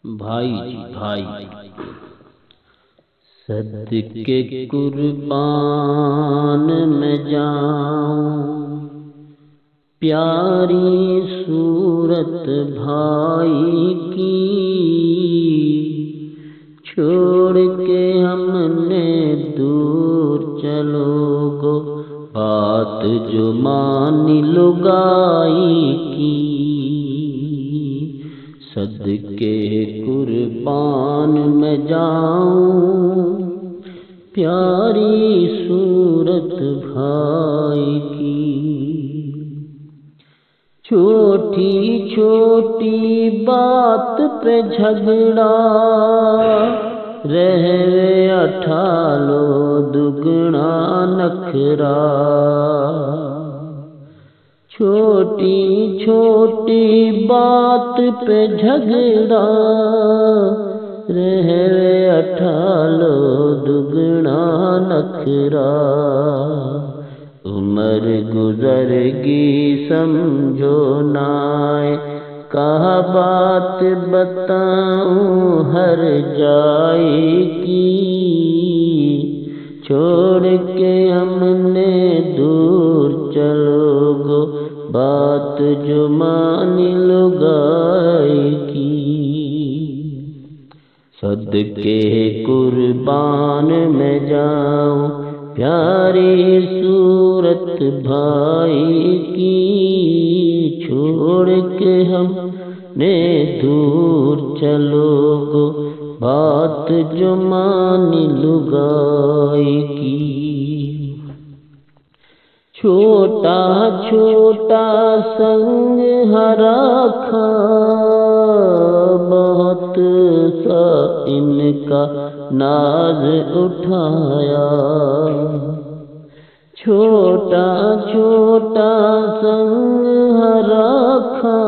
بھائی جی بھائی، صدقے قربان میں جاؤں، پیاری صورت بھائی کی چھوڑ کے ہم نے دور چلو گو، بات جو مانی لگائی کی، صدقے قربان میں جاؤں، پیاری صورت بھائی کی، چھوٹی چھوٹی بات پہ جھگڑا رہے اٹھا لو دگنا نخرا، چھوٹی چھوٹی بات پہ جھگڑا رہے اٹھا لو دگنا نخرا، عمر گزر گی سمجھو نائے، کہا بات بتاؤں ہر جائے کی، چھوڑ کے ہم نے دور چلو گو، بات جو مانی لگائی کی، صدقے قربان میں جاؤں، پیاری صورت بھائی کی، چھوڑ کے ہم نے دور چلو گو، بات جو مانی لگائی کی، چھوٹا چھوٹا سنگ ہرا کھا بہت سا ان کا ناز اٹھایا، چھوٹا چھوٹا سنگ ہرا کھا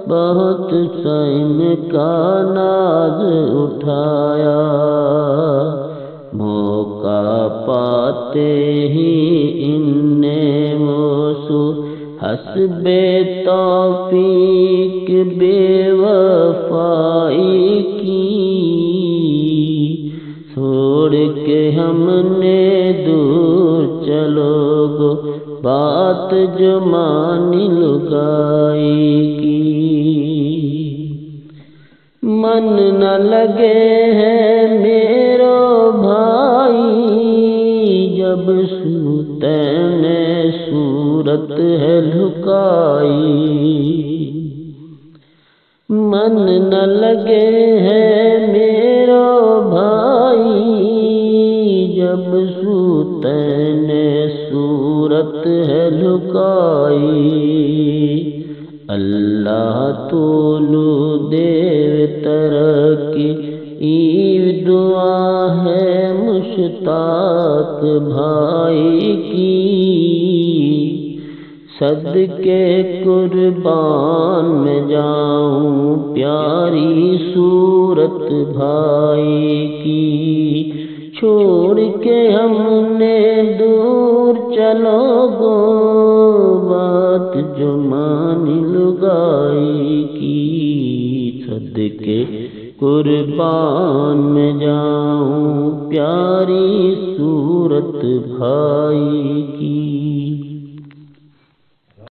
بہت سا ان کا ناز اٹھایا، موقع پاتے ہی ان نے موسو حسب توفیق بے وفائی کی، چھوڑ کے ہم نے دور چلو گو، بات جو مانی لگائی کی، من نہ لگے ہے میرو بھائی جب سوتے نے صورت ہے لکائی، من نہ لگے ہے میرو بھائی جب سوتے نے صورت ہے لکائی، اللہ طولو دے ترقی ایو دعا ہے مشتاق بھائی کی، صدقے قربان میں جاؤں، پیاری صورت بھائی کی، چھوڑ کے ہم نے دور چلو گو، بات جو مانی لگائی کی، صدقے قربان میں جاؤں، پیاری صورت بھائی کی۔